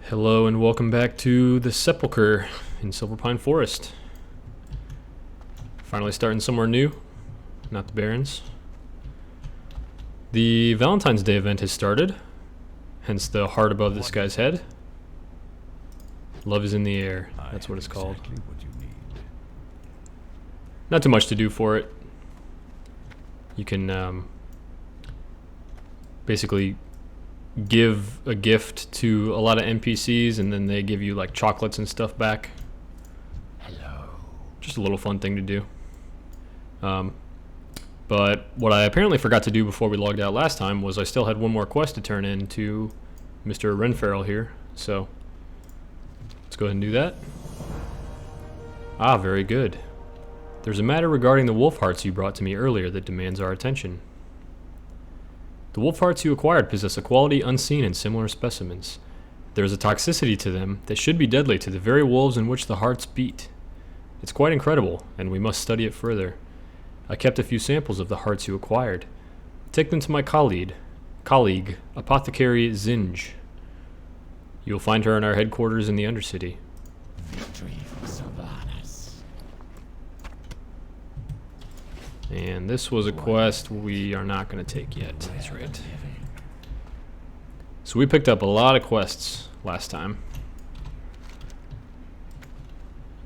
Hello and welcome back to the Sepulchre in Silver Pine Forest. Finally starting somewhere new, not the Barrens. The Valentine's Day event has started, hence the heart above this guy's head. Love is in the air, that's what it's called. Not too much to do for it. You can basically give a gift to a lot of NPCs and then they give you like chocolates and stuff back. Hello. Just a little fun thing to do. But what I apparently forgot to do before we logged out last time was I still had one more quest to turn in to Mr. Renfarrell here. So let's go ahead and do that. Ah, very good. There's a matter regarding the wolf hearts you brought to me earlier that demands our attention. The wolf hearts you acquired possess a quality unseen in similar specimens. There is a toxicity to them that should be deadly to the very wolves in which the hearts beat. It's quite incredible, and we must study it further. I kept a few samples of the hearts you acquired. Take them to my colleague, Apothecary Zinj. You'll find her in our headquarters in the Undercity. Victory for Sylvanas. And this was a quest we are not going to take yet. That's right. So we picked up a lot of quests last time.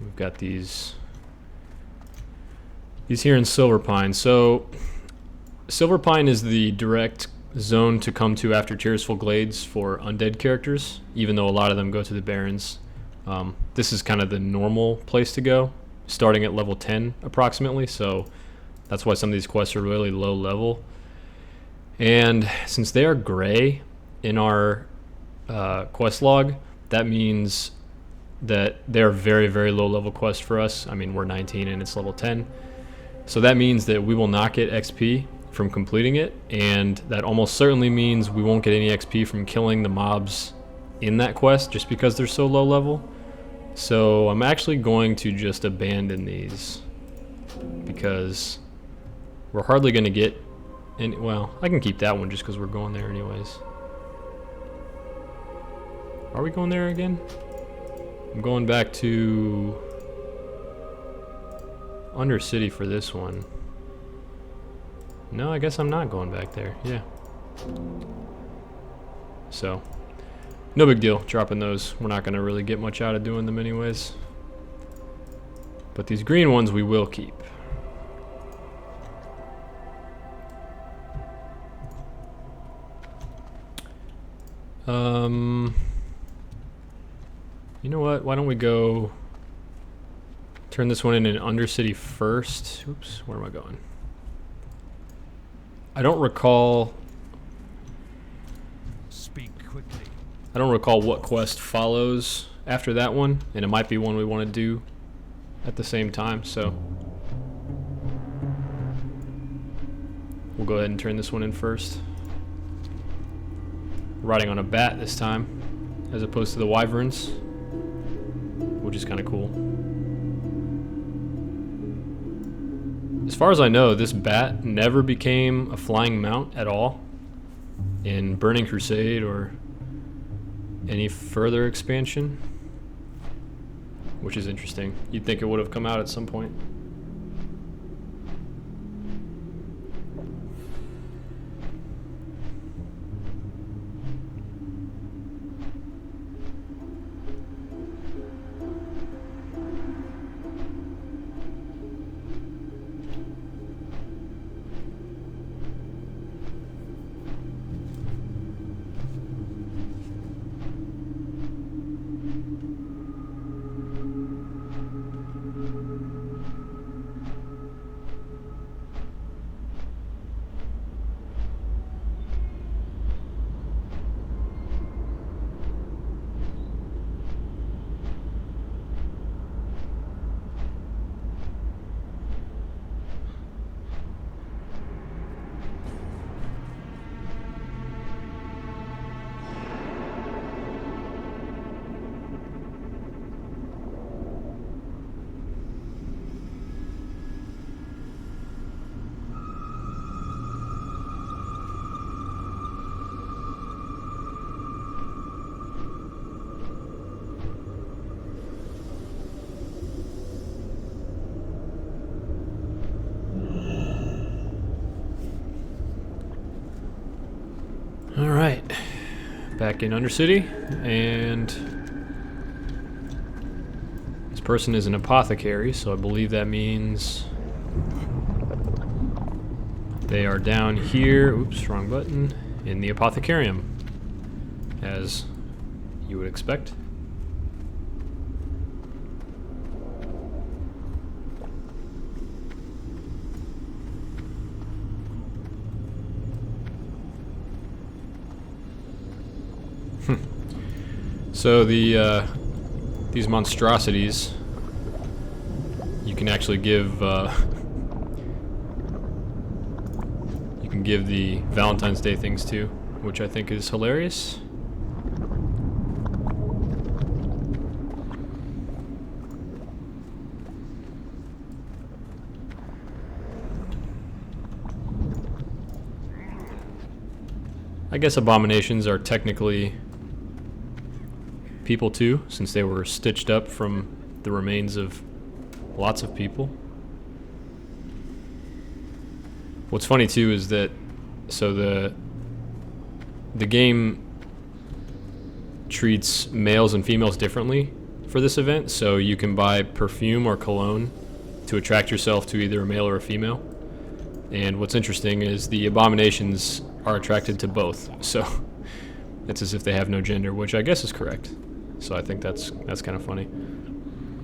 We've got these here in Silver Pine. So Silver Pine is the direct zone to come to after Tearsful Glades for undead characters, even though a lot of them go to the Barrens. This is kind of the normal place to go, starting at level 10 approximately, so that's why some of these quests are really low level. And since they are gray in our quest log, that means that they're very, very low level quests for us. I mean, we're 19 and it's level 10. So that means that we will not get XP from completing it, and that almost certainly means we won't get any XP from killing the mobs in that quest just because they're so low level. So I'm actually going to just abandon these because we're hardly going to get any. Well, I can keep that one just because we're going there anyways. Are we going there again? I'm going back to Undercity for this one. No, I guess I'm not going back there. Yeah. So, no big deal dropping those. We're not going to really get much out of doing them anyways. But these green ones we will keep. You know what? Why don't we go turn this one in Undercity first? Oops, where am I going? I don't recall. Speak quickly. I don't recall what quest follows after that one, and it might be one we want to do at the same time, so we'll go ahead and turn this one in first. Riding on a bat this time, as opposed to the wyverns, which is kind of cool. As far as I know, this bat never became a flying mount at all in Burning Crusade or any further expansion, which is interesting. You'd think it would have come out at some point. back in Undercity, and this person is an apothecary, so I believe that means they are down here, oops, wrong button, in the apothecarium, as you would expect. So these monstrosities, you can actually give you can give the Valentine's Day things to, which I think is hilarious. I guess abominations are technically people too, since they were stitched up from the remains of lots of people. What's funny too is that so the game treats males and females differently for this event, so you can buy perfume or cologne to attract yourself to either a male or a female. And what's interesting is the abominations are attracted to both, so it's as if they have no gender, which I guess is correct. So I think that's kind of funny.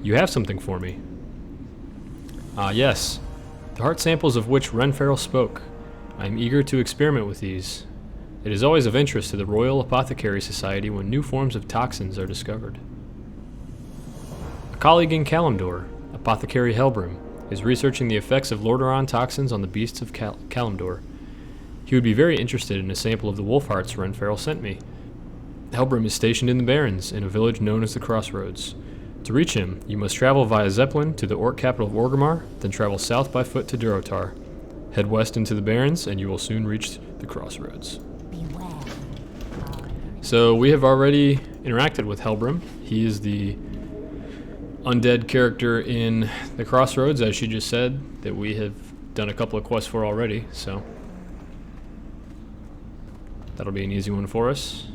You have something for me. Yes. The heart samples of which Renfarrell spoke. I am eager to experiment with these. It is always of interest to the Royal Apothecary Society when new forms of toxins are discovered. A colleague in Kalimdor, Apothecary Helbrim, is researching the effects of Lordaeron toxins on the beasts of Kalimdor. He would be very interested in a sample of the wolf hearts Renfarrell sent me. Helbrim is stationed in the Barrens, in a village known as the Crossroads. To reach him, you must travel via Zeppelin to the Orc capital of Orgrimmar, then travel south by foot to Durotar. Head west into the Barrens, and you will soon reach the Crossroads. Beware. So we have already interacted with Helbrim. He is the undead character in the Crossroads, as she just said, that we have done a couple of quests for already, so that'll be an easy one for us.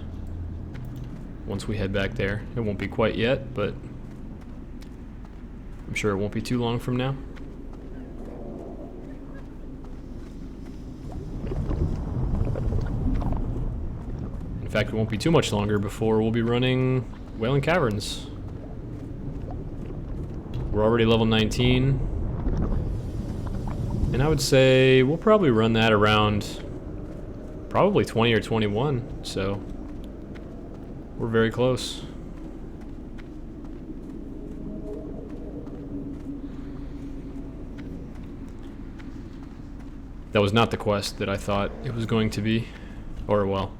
Once we head back there. It won't be quite yet, but I'm sure it won't be too long from now. In fact, it won't be too much longer before we'll be running Wailing Caverns. We're already level 19. And I would say we'll probably run that around probably 20 or 21, so we're very close. That was not the quest that I thought it was going to be. Or, well,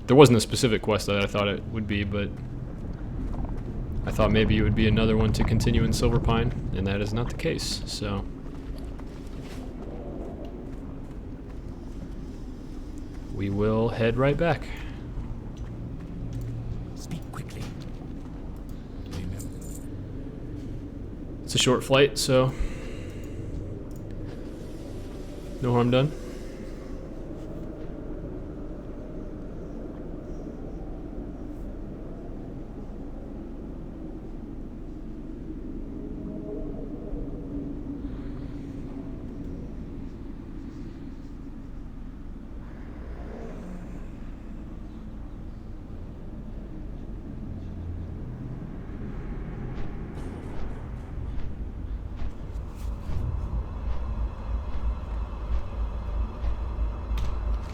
there wasn't a specific quest that I thought it would be, but I thought maybe it would be another one to continue in Silverpine, and that is not the case, so we will head right back. It's a short flight, so no harm done.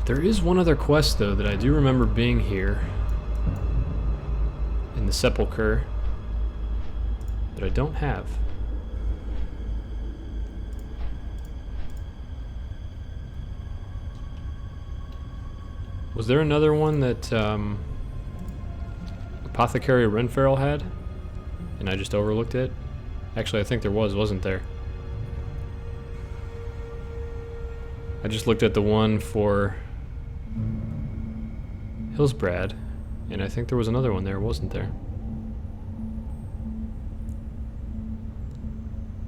There is one other quest, though, that I do remember being here in the Sepulchre that I don't have. Was there another one that Apothecary Renfarrell had, and I just overlooked it? Actually, I think there was, wasn't there? I just looked at the one for Hillsbrad, and I think there was another one there, wasn't there?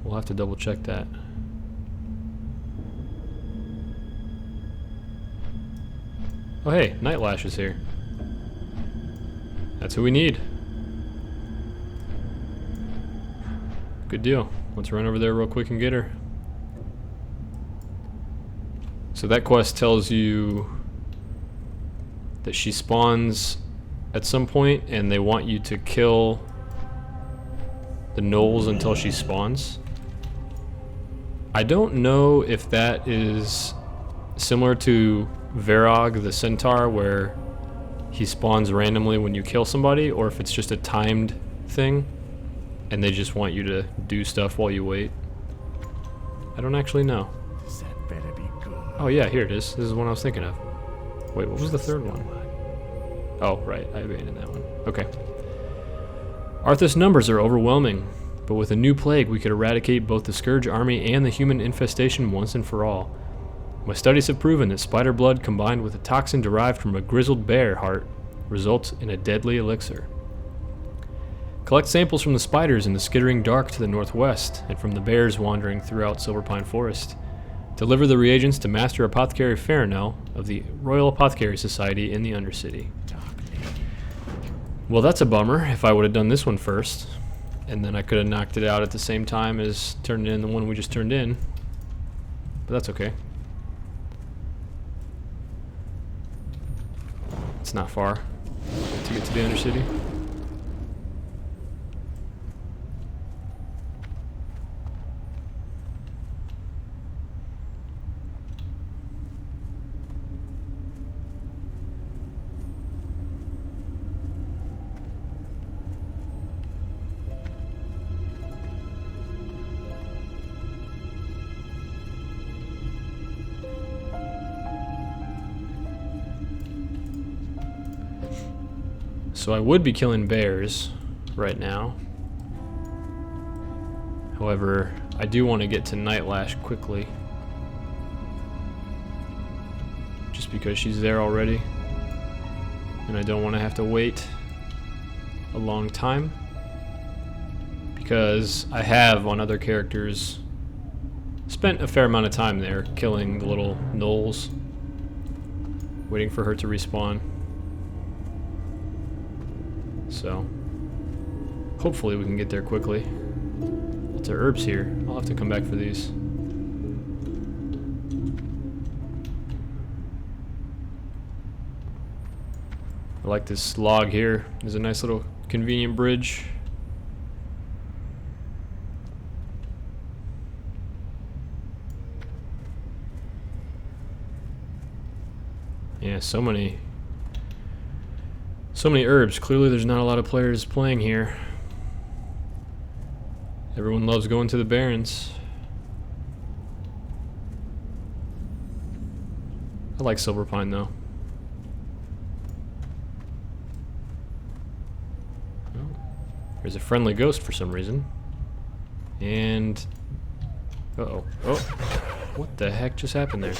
We'll have to double check that. Oh hey, Nightlash is here. That's who we need. Good deal. Let's run over there real quick and get her. So that quest tells you that she spawns at some point and they want you to kill the gnolls until she spawns. I don't know if that is similar to Varog the Centaur, where he spawns randomly when you kill somebody, or if it's just a timed thing and they just want you to do stuff while you wait. I don't actually know. That better be good. Oh yeah, here it is. This is the one I was thinking of. Wait, what was the third one? Oh, right, I abandoned that one. Okay. Arthas' numbers are overwhelming, but with a new plague we could eradicate both the Scourge army and the human infestation once and for all. My studies have proven that spider blood combined with a toxin derived from a grizzled bear heart results in a deadly elixir. Collect samples from the spiders in the skittering dark to the northwest and from the bears wandering throughout Silverpine Forest. Deliver the reagents to Master Apothecary Farinell of the Royal Apothecary Society in the Undercity. Well, that's a bummer. If I would have done this one first, and then I could have knocked it out at the same time as turning in the one we just turned in. But that's okay. It's not far to get to the Undercity. So I would be killing bears right now. However, I do want to get to Nightlash quickly. Just because she's there already. And I don't want to have to wait a long time. Because I have, on other characters, spent a fair amount of time there killing the little gnolls. Waiting for her to respawn. So, hopefully we can get there quickly. Lots of herbs here. I'll have to come back for these. I like this log here. There's a nice little convenient bridge. Yeah, so many herbs. Clearly there's not a lot of players playing here. Everyone loves going to the Barrens. I like Silverpine though. Oh, there's a friendly ghost for some reason. And... uh-oh. Oh! What the heck just happened there?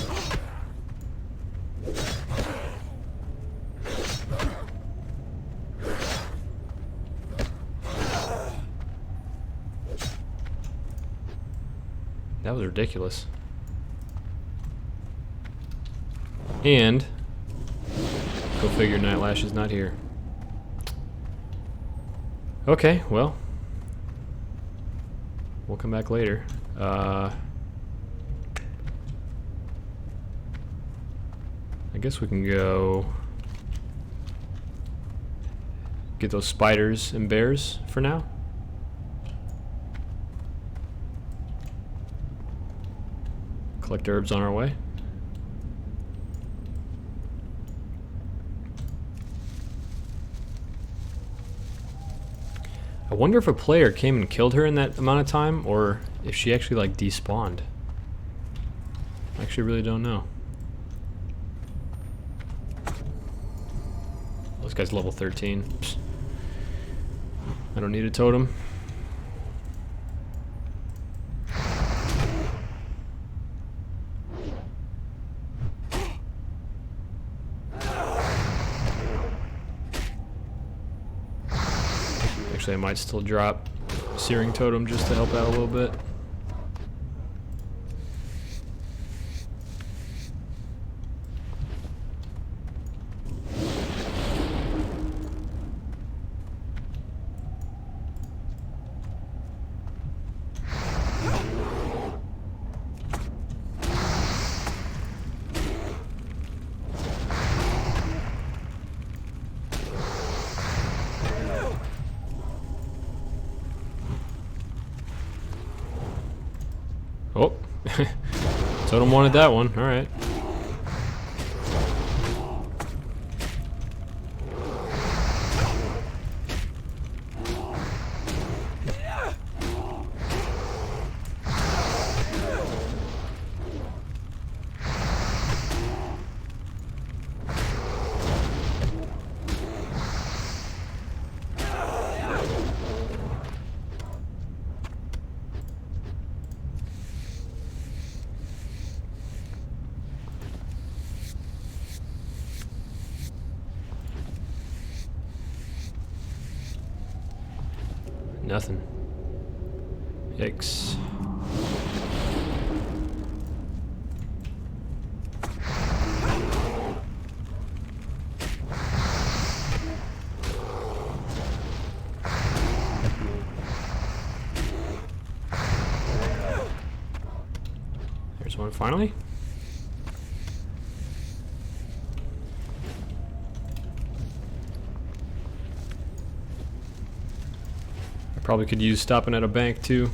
That was ridiculous. And go figure, Nightlash is not here. Okay, well, we'll come back later. I guess we can go get those spiders and bears for now. Collect herbs on our way. I wonder if a player came and killed her in that amount of time, or if she actually like despawned. I actually really don't know. This guy's level 13. Psst. I don't need a totem. Actually, I might still drop Searing Totem just to help out a little bit. Totem wanted that one. All right. Nothing. Yikes. There's one finally. Probably could use stopping at a bank too.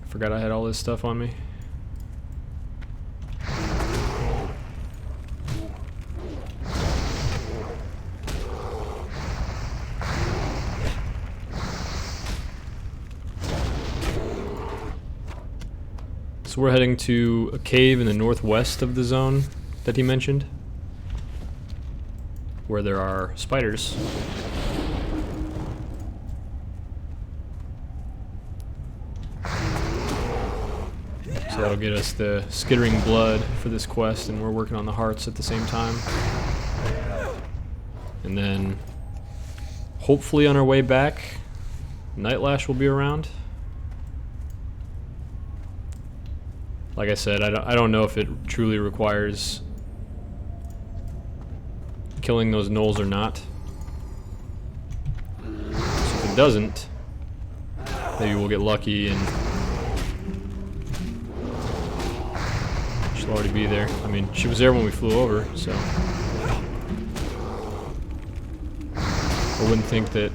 I forgot I had all this stuff on me. So we're heading to a cave in the northwest of the zone that he mentioned, where there are spiders. So that'll get us the skittering blood for this quest, and we're working on the hearts at the same time. And then, hopefully on our way back, Nightlash will be around. Like I said, I don't know if it truly requires killing those gnolls or not. So if it doesn't, maybe we'll get lucky and she'll already be there. I mean, she was there when we flew over, so I wouldn't think that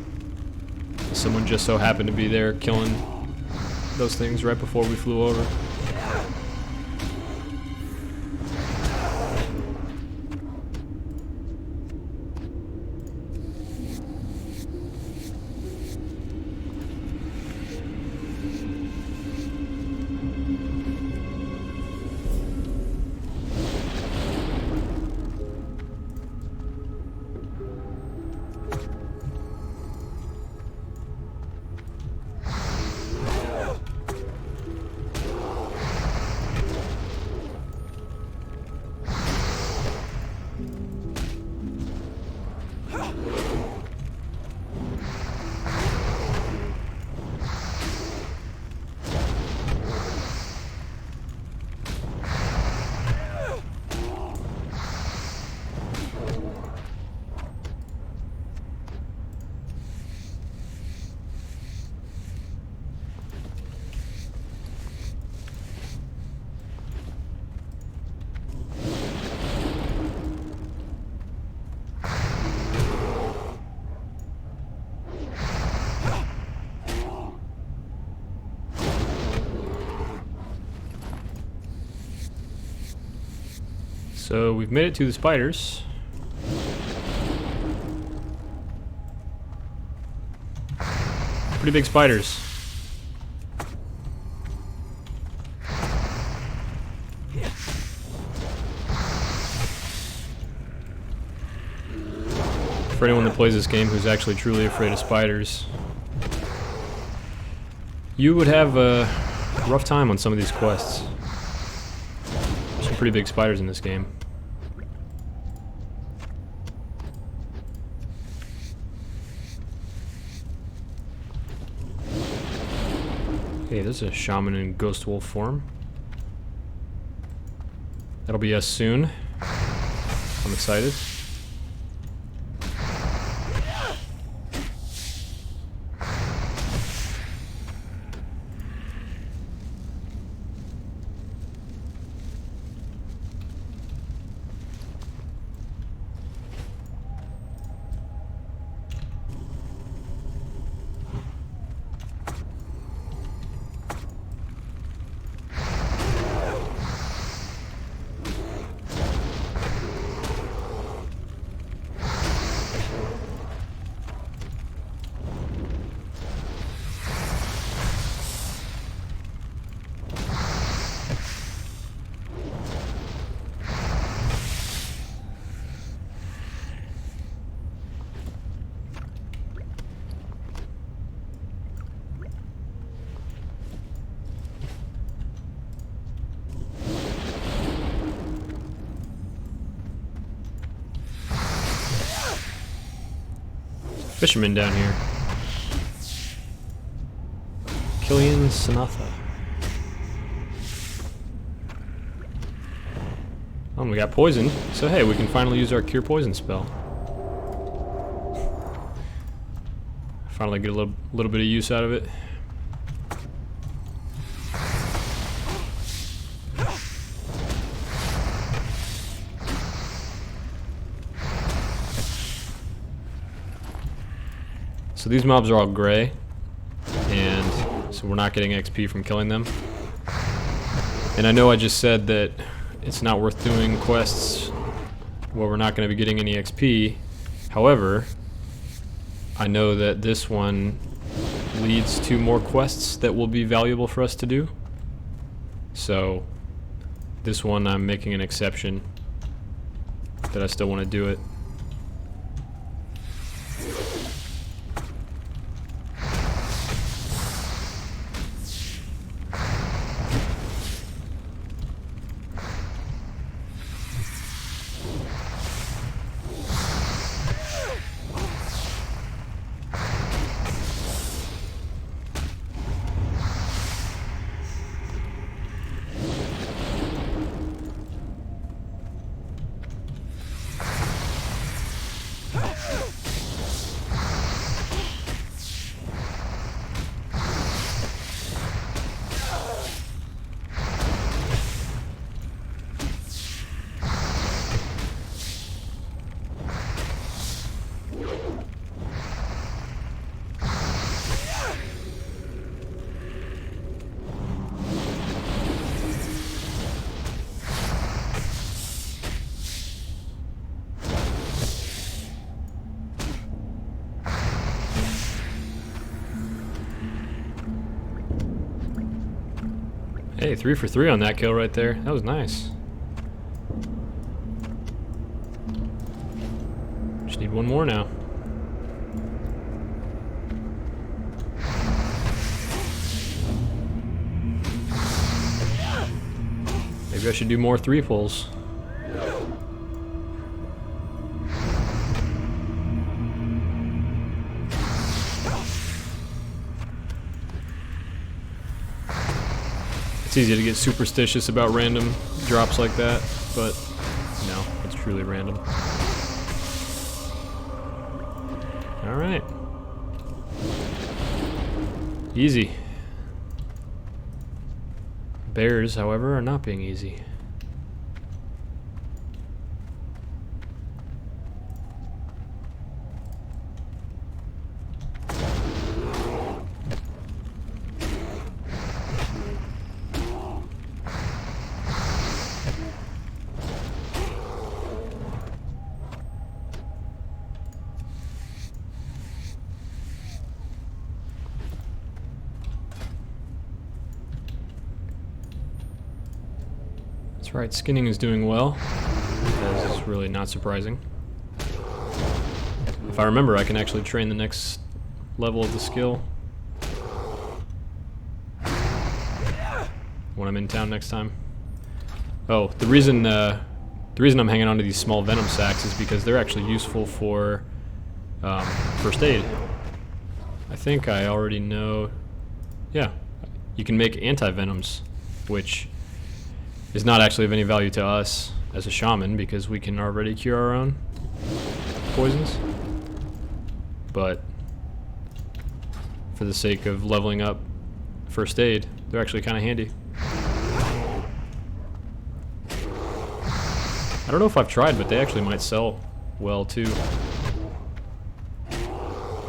someone just so happened to be there killing those things right before we flew over. So we've made it to the spiders. Pretty big spiders. For anyone that plays this game who's actually truly afraid of spiders, you would have a rough time on some of these quests. There's some pretty big spiders in this game. Okay, there's a shaman in ghost wolf form. That'll be us soon. I'm excited. fisherman down here. Killian Sanatha. Oh, and we got poisoned, so hey, we can finally use our cure poison spell. Finally get a little bit of use out of it. So these mobs are all gray, and so we're not getting XP from killing them. And I know I just said that it's not worth doing quests where we're not going to be getting any XP. However, I know that this one leads to more quests that will be valuable for us to do. So this one I'm making an exception that I still want to do it. Hey, 3 for 3 on that kill right there. That was nice. Just need one more now. Maybe I should do more 3 pulls. It's easy to get superstitious about random drops like that, but no, it's truly random. Alright. Easy. Bears, however, are not being easy. That's right, skinning is doing well. That is really not surprising. If I remember, I can actually train the next level of the skill when I'm in town next time. Oh, the reason I'm hanging on to these small venom sacks is because they're actually useful for first aid. I think I already know. Yeah, you can make anti-venoms, which is not actually of any value to us as a shaman because we can already cure our own poisons. But for the sake of leveling up first aid, they're actually kind of handy. I don't know if I've tried, but they actually might sell well too.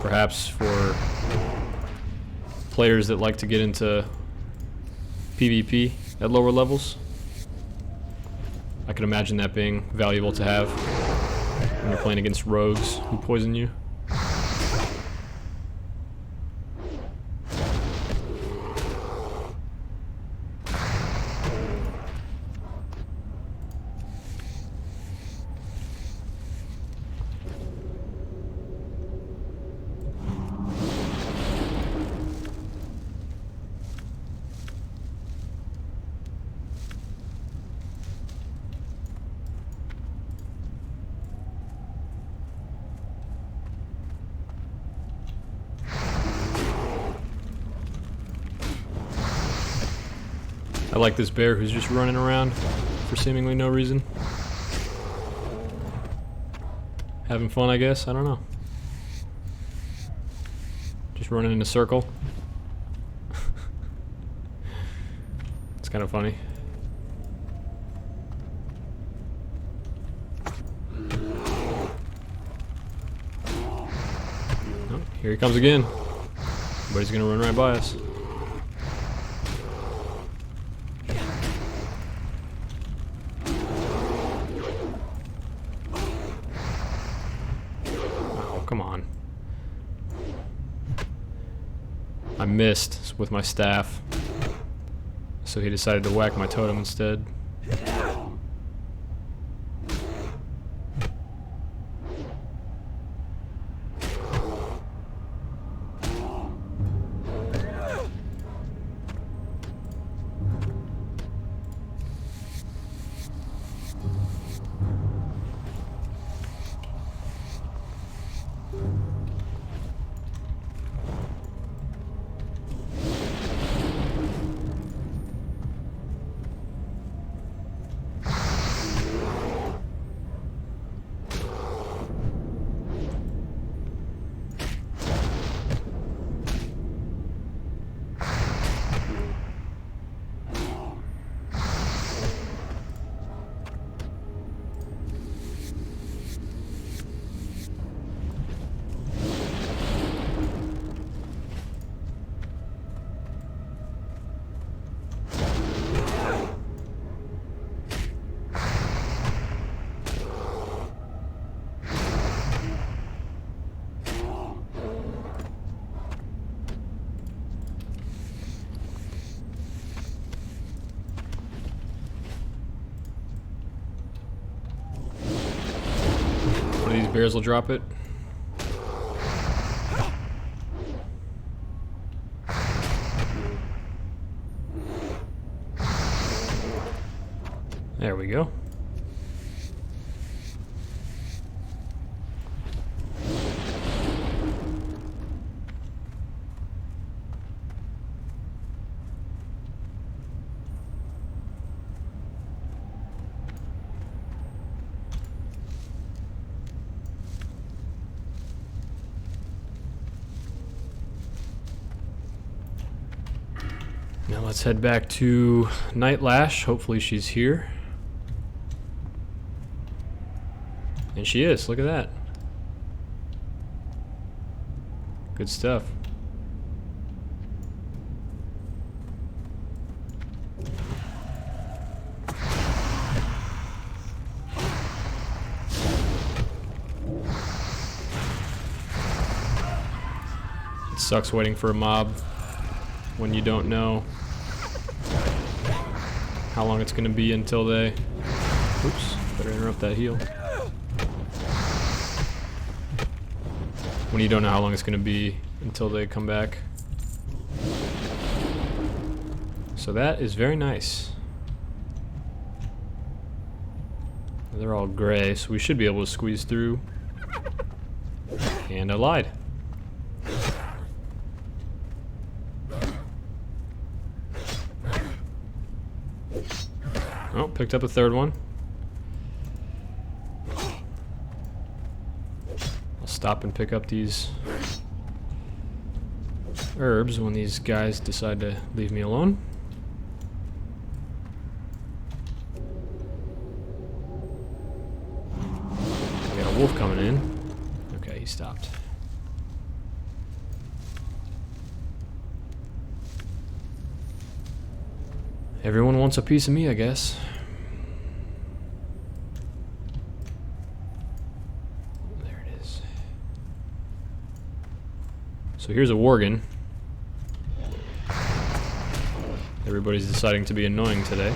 Perhaps for players that like to get into PvP at lower levels. I could imagine that being valuable to have when you're playing against rogues who poison you. I like this bear who's just running around for seemingly no reason. Having fun, I guess? I don't know. Just running in a circle. It's kind of funny. Oh, here he comes again. But he's gonna run right by us. Oh, come on. I missed with my staff. So he decided to whack my totem instead. One of these bears will drop it. There we go. Now let's head back to Night Lash. Hopefully she's here. And she is. Look at that. Good stuff. It sucks waiting for a mob when you don't know how long it's going to be until they... Oops, better interrupt that heal. When you don't know how long it's going to be until they come back. So that is very nice. They're all gray, so we should be able to squeeze through. And I lied. Oh, picked up a third one. I'll stop and pick up these herbs when these guys decide to leave me alone. We got a wolf coming in. Okay, he stopped. Everyone wants a piece of me, I guess. There it is. So here's a worgen. Everybody's deciding to be annoying today.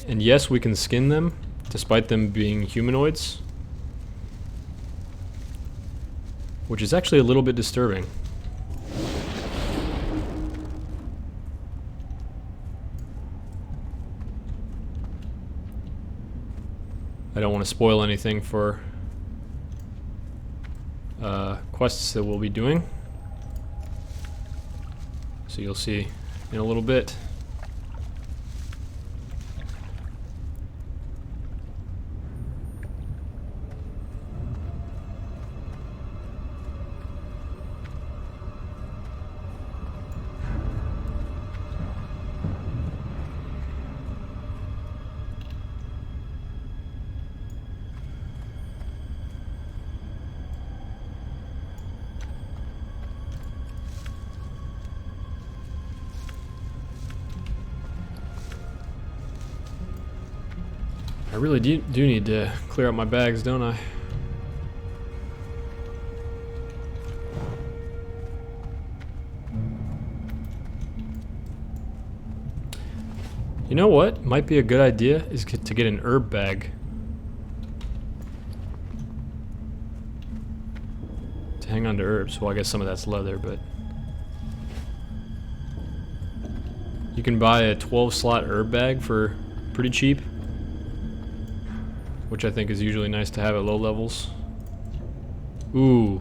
And yes, we can skin them, despite them being humanoids. Which is actually a little bit disturbing. I don't want to spoil anything for quests that we'll be doing. So you'll see in a little bit. I really do need to clear out my bags, don't I? You know what might be a good idea is to get an herb bag. To hang on to herbs. Well, I guess some of that's leather, but... You can buy a 12-slot herb bag for pretty cheap. Which I think is usually nice to have at low levels. Ooh.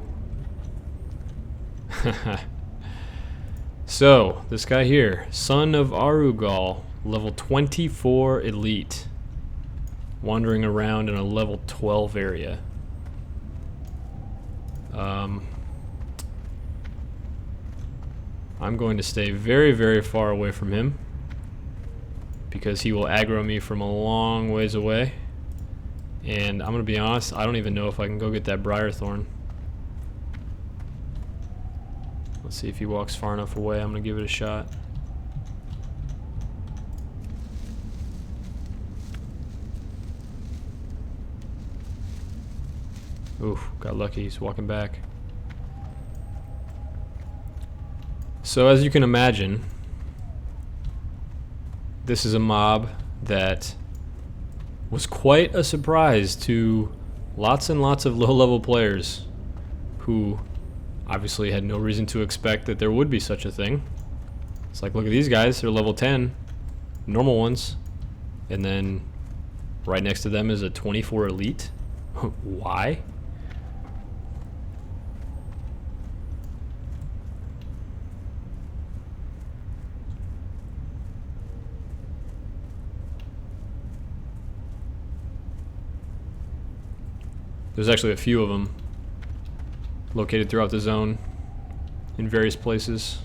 So, this guy here, Son of Arugal, level 24 elite. Wandering around in a level 12 area. I'm going to stay very, very far away from him. Because he will aggro me from a long ways away. And I'm gonna be honest, I don't even know if I can go get that Briarthorn. Let's see if he walks far enough away. I'm gonna give it a shot. Oof, got lucky, he's walking back. So as you can imagine, this is a mob that was quite a surprise to lots and lots of low-level players who obviously had no reason to expect that there would be such a thing. It's like, look at these guys, they're level 10, normal ones, and then right next to them is a 24 elite. Why? There's actually a few of them located throughout the zone in various places.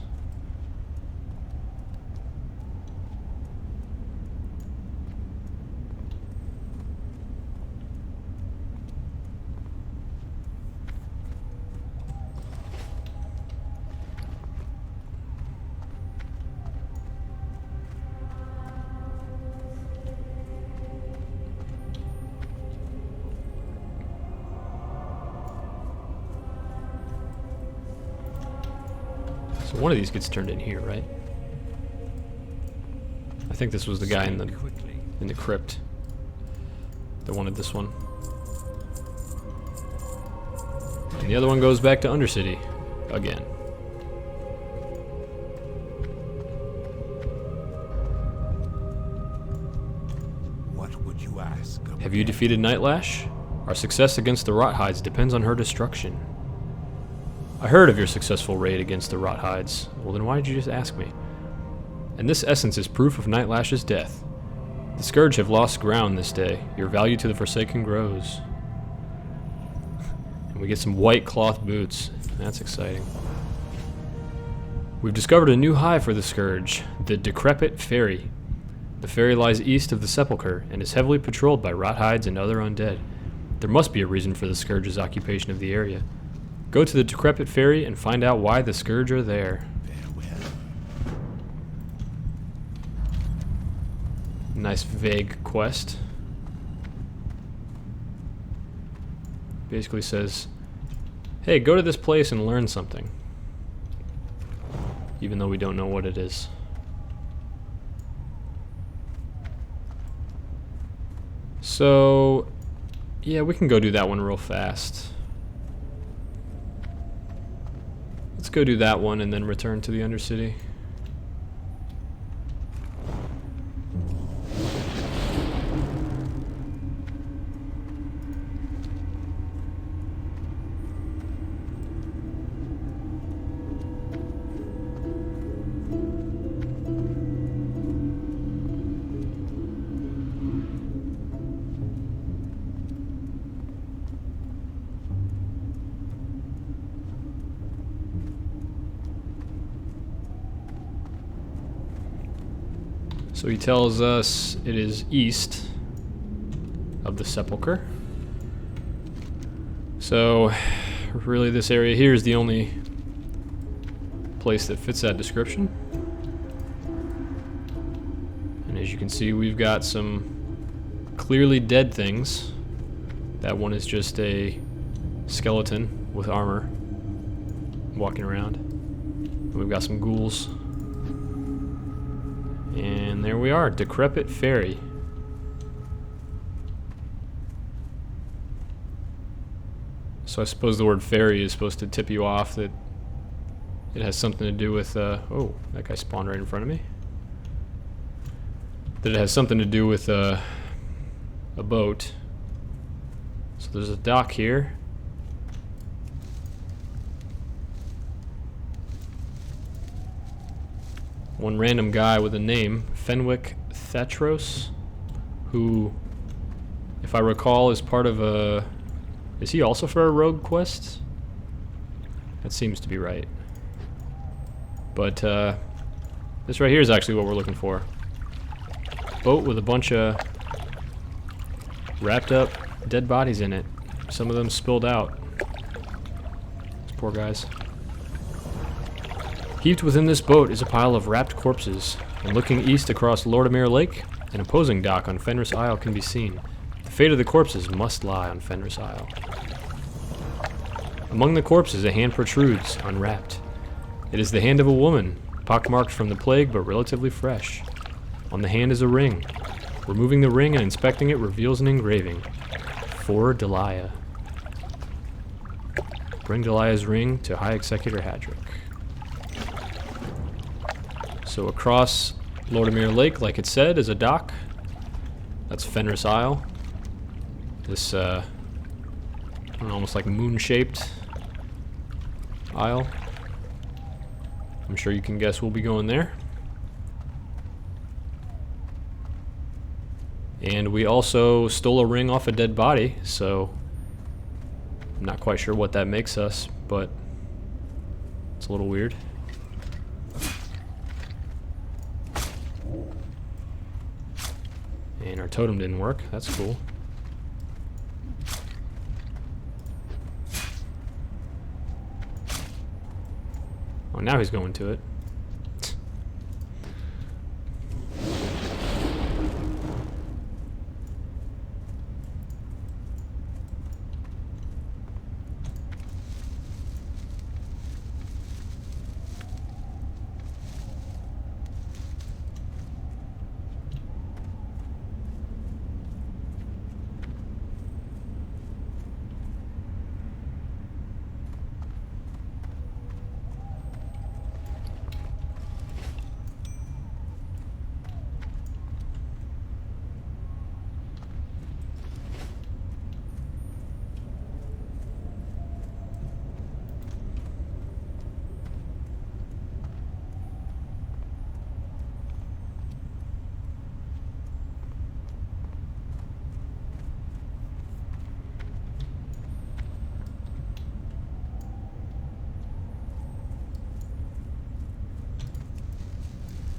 So one of these gets turned in here, right? I think this was the guy in the crypt that wanted this one. And the other one goes back to Undercity again. What would you ask? Have you defeated Nightlash? Our success against the Rothides depends on her destruction. I heard of your successful raid against the Rothides. Well, then why did you just ask me? And this essence is proof of Nightlash's death. The Scourge have lost ground this day. Your value to the Forsaken grows. And we get some white cloth boots. That's exciting. We've discovered a new hive for the Scourge, the Decrepit Ferry. The ferry lies east of the Sepulchre and is heavily patrolled by Rothides and other undead. There must be a reason for the Scourge's occupation of the area. Go to the Decrepit Ferry and find out why the Scourge are there. Farewell. Nice vague quest. Basically says, hey, go to this place and learn something. Even though we don't know what it is. So, yeah, we can go do that one real fast. Let's go do that one and then return to the Undercity. So he tells us it is east of the sepulcher. So really this area here is the only place that fits that description. And as you can see, we've got some clearly dead things. That one is just a skeleton with armor walking around. And we've got some ghouls. And there we are, Decrepit Fairy. So I suppose the word fairy is supposed to tip you off that it has something to do with, oh, that guy spawned right in front of me. That it has something to do with a boat. So there's a dock here. One random guy with a name, Fenwick Thetros, who, if I recall, is part of a... Is he also for a rogue quest? That seems to be right. But this right here is actually what we're looking for. Boat with a bunch of wrapped up dead bodies in it. Some of them spilled out. These poor guys. Heaped within this boat is a pile of wrapped corpses, and looking east across Lordamere Lake, an opposing dock on Fenris Isle can be seen. The fate of the corpses must lie on Fenris Isle. Among the corpses, a hand protrudes, unwrapped. It is the hand of a woman, pockmarked from the plague but relatively fresh. On the hand is a ring. Removing the ring and inspecting it reveals an engraving. For Delia. Bring Delia's ring to High Executor Hadrick. So across Lordamere Lake, like it said, is a dock. That's Fenris Isle. This, I don't know, almost like moon-shaped isle. I'm sure you can guess we'll be going there. And we also stole a ring off a dead body, so I'm not quite sure what that makes us, but it's a little weird. And our totem didn't work. That's cool. Oh, now he's going to it.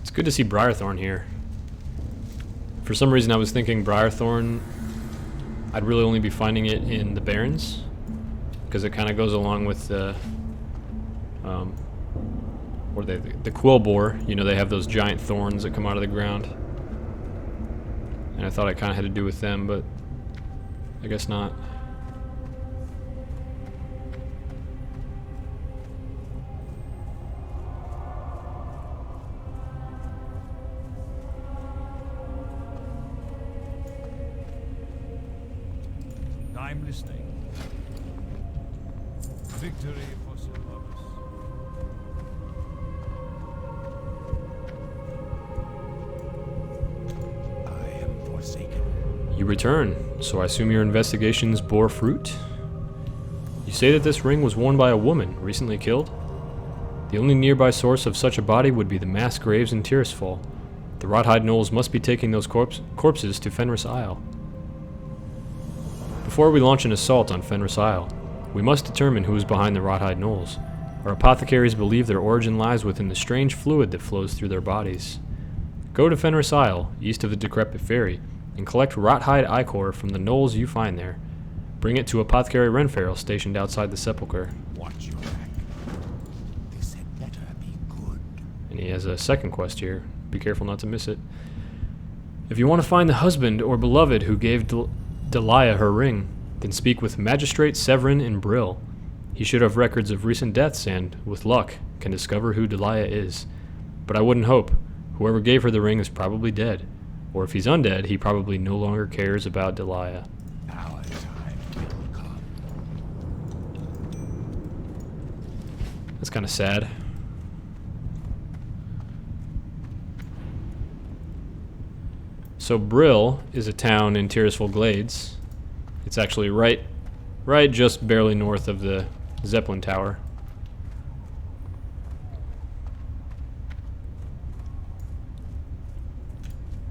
It's good to see Briarthorn here. For some reason I was thinking Briarthorn, I'd really only be finding it in the Barrens, because it kind of goes along with the, the quill boar. You know, they have those giant thorns that come out of the ground. And I thought it kind of had to do with them, but I guess not. I'm listening. Victory for Sylvanas. I am forsaken. You return, so I assume your investigations bore fruit? You say that this ring was worn by a woman, recently killed? The only nearby source of such a body would be the mass graves in Tirisfal. The Rothide Knolls must be taking those corpses to Fenris Isle. Before we launch an assault on Fenris Isle, we must determine who is behind the Rothide Knolls. Our apothecaries believe their origin lies within the strange fluid that flows through their bodies. Go to Fenris Isle, east of the Decrepit Ferry, and collect Rothide Ichor from the gnolls you find there. Bring it to Apothecary Renfarrell stationed outside the Sepulchre. Watch your back. This had better be good. And he has a second quest here. Be careful not to miss it. If you want to find the husband or beloved who gave Delia her ring, then speak with Magistrate Severin in Brill. He should have records of recent deaths and, with luck, can discover who Delia is. But I wouldn't hope. Whoever gave her the ring is probably dead. Or if he's undead, he probably no longer cares about Delia. Our time will come. That's kind of sad. So Brill is a town in Tirisful Glades. It's actually right just barely north of the Zeppelin Tower.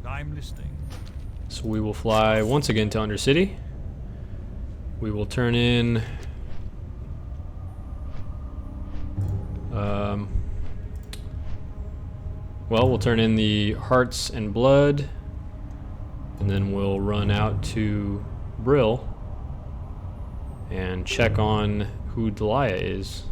I'm listening. So we will fly once again to Undercity. We will turn in we'll turn in the Hearts and Blood, and then we'll run out to Brill and check on who Delia is.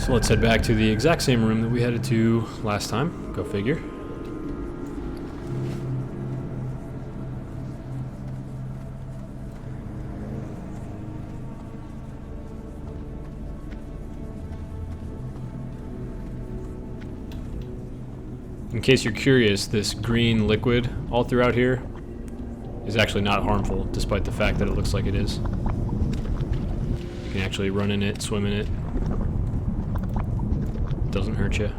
So let's head back to the exact same room that we headed to last time. Go figure. In case you're curious, this green liquid all throughout here is actually not harmful, despite the fact that it looks like it is. You can actually run in it, swim in it. Doesn't hurt you.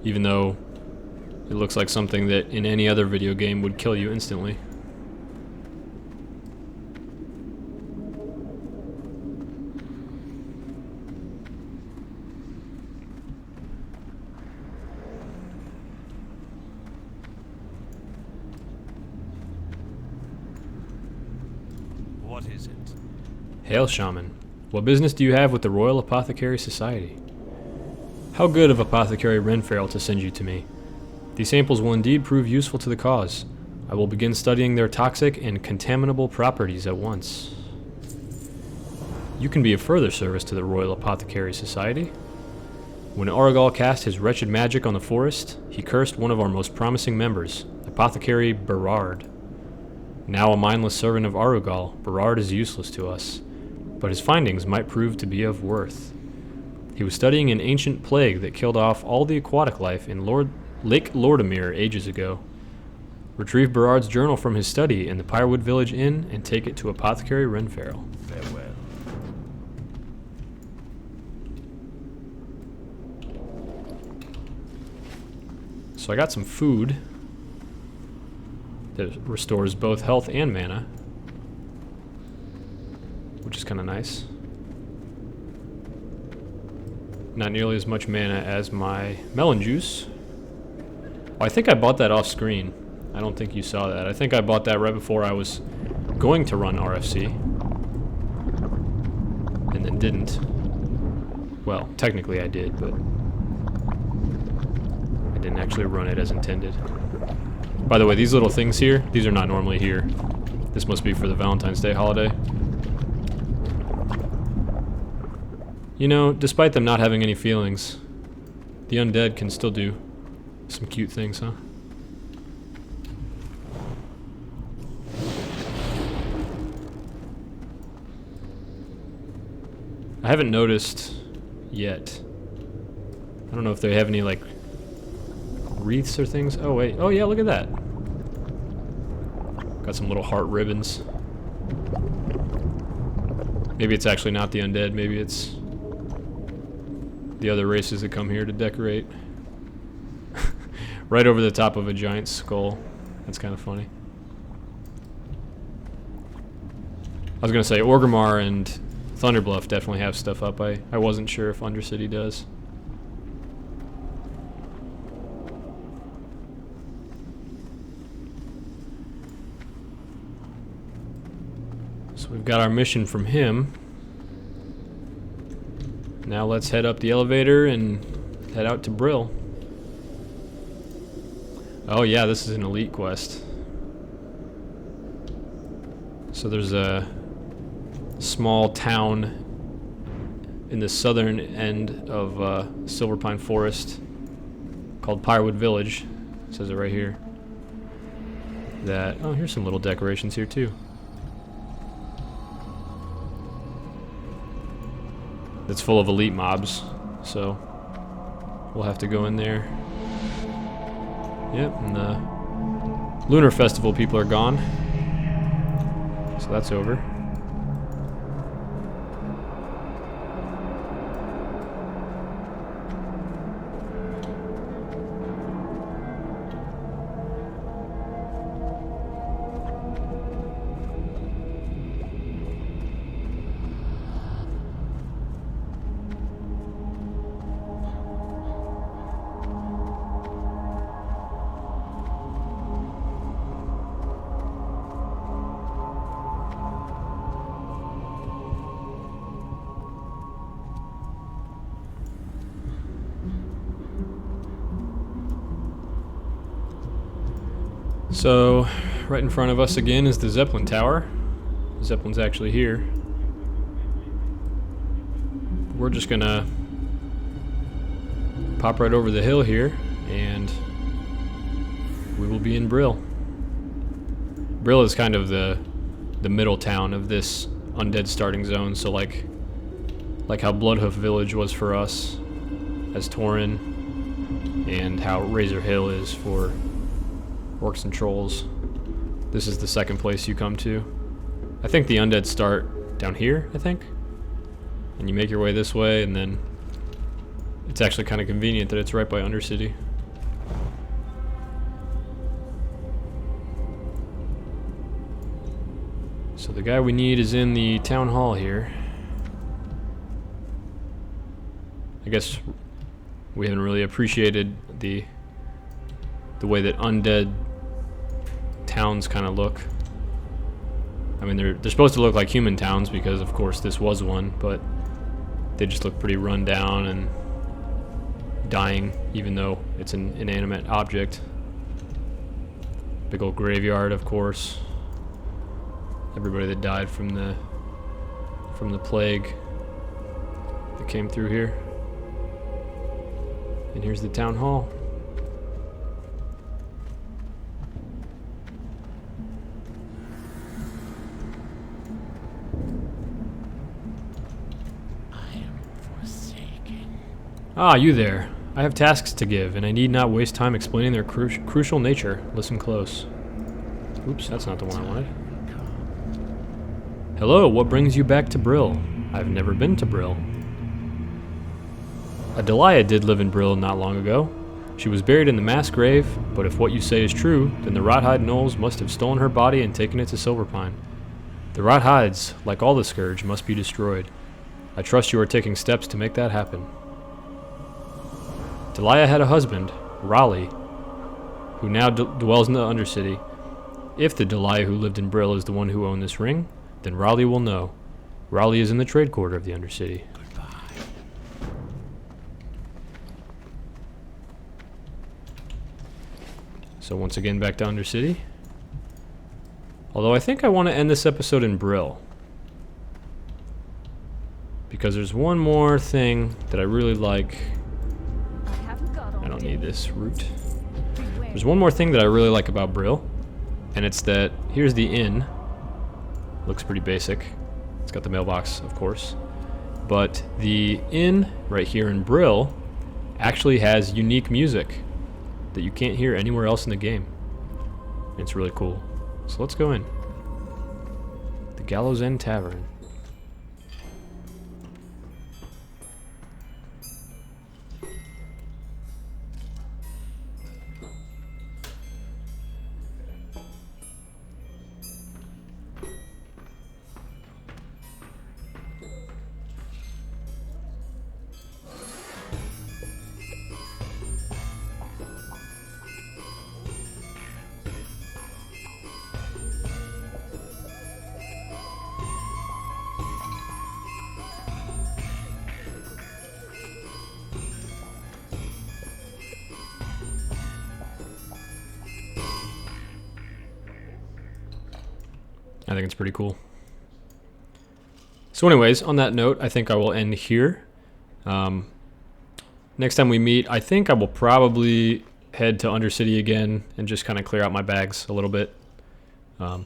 Even though it looks like something that in any other video game would kill you instantly. What is it? Hail, Shaman. What business do you have with the Royal Apothecary Society? How good of Apothecary Renfarrell to send you to me. These samples will indeed prove useful to the cause. I will begin studying their toxic and contaminable properties at once. You can be of further service to the Royal Apothecary Society. When Arugal cast his wretched magic on the forest, he cursed one of our most promising members, Apothecary Berard. Now a mindless servant of Arugal, Berard is useless to us, but his findings might prove to be of worth. He was studying an ancient plague that killed off all the aquatic life in Lake Lordamere ages ago. Retrieve Berard's journal from his study in the Pyrewood Village Inn and take it to Apothecary Renfarrell. Farewell. So I got some food that restores both health and mana, which is kind of nice. Not nearly as much mana as my melon juice. Oh, I think I bought that off screen. I don't think you saw that. I think I bought that right before I was going to run RFC. And then didn't. Well, technically I did, but I didn't actually run it as intended. By the way, these little things here, these are not normally here. This must be for the Valentine's Day holiday. You know, despite them not having any feelings, the undead can still do some cute things, huh? I haven't noticed yet. I don't know if they have any, like, wreaths or things. Oh, wait. Oh, yeah, look at that. Got some little heart ribbons. Maybe it's actually not the undead. Maybe it's the other races that come here to decorate. Right over the top of a giant skull. That's kind of funny. I was going to say, Orgrimmar and Thunderbluff definitely have stuff up. I wasn't sure if Undercity does. So we've got our mission from him. Now let's head up the elevator and head out to Brill. Oh yeah, this is an elite quest. So there's a small town in the southern end of Silverpine Forest called Pyrewood Village. It says it right here. That, oh, here's some little decorations here too. That's full of elite mobs, so we'll have to go in there. Yep, and the Lunar Festival people are gone, so that's over. So, right in front of us again is the Zeppelin Tower. The Zeppelin's actually here. We're just gonna pop right over the hill here, and we will be in Brill. Brill is kind of the middle town of this undead starting zone, so like how Bloodhoof Village was for us as Tauren, and how Razor Hill is for Orcs and Trolls. This is the second place you come to. I think the undead start down here, I think. And you make your way this way, and then it's actually kind of convenient that it's right by Undercity. So the guy we need is in the town hall here. I guess we haven't really appreciated the way that undead towns kind of look. I mean, they're supposed to look like human towns because, of course, this was one, but they just look pretty run down and dying, even though it's an inanimate object. Big old graveyard, of course. Everybody that died from the plague that came through here. And here's the town hall. Ah, you there. I have tasks to give, and I need not waste time explaining their crucial nature. Listen close. Oops, that's not the one I wanted. Hello, what brings you back to Brill? I've never been to Brill. Adelia did live in Brill not long ago. She was buried in the mass grave, but if what you say is true, then the Rothide Gnolls must have stolen her body and taken it to Silverpine. The Rothides, like all the Scourge, must be destroyed. I trust you are taking steps to make that happen. Delia had a husband, Raleigh, who now dwells in the Undercity. If the Delia who lived in Brill is the one who owned this ring, then Raleigh will know. Raleigh is in the trade quarter of the Undercity. So once again, back to Undercity. Although I think I want to end this episode in Brill. Because there's one more thing that I really like. I don't need this route. There's one more thing that I really like about Brill. And it's that, here's the inn. Looks pretty basic. It's got the mailbox, of course. But the inn right here in Brill actually has unique music that you can't hear anywhere else in the game. It's really cool. So let's go in. The Gallows End Tavern. I think it's pretty cool. So anyways, on that note, I think I will end here. Next time we meet, I think I will probably head to Undercity again and just kind of clear out my bags a little bit. So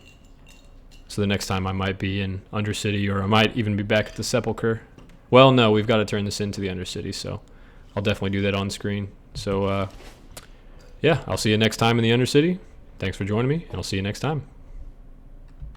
the next time I might be in Undercity, or I might even be back at the Sepulchre. Well, no, we've got to turn this into the Undercity, so I'll definitely do that on screen. So yeah, I'll see you next time in the Undercity. Thanks for joining me, and I'll see you next time.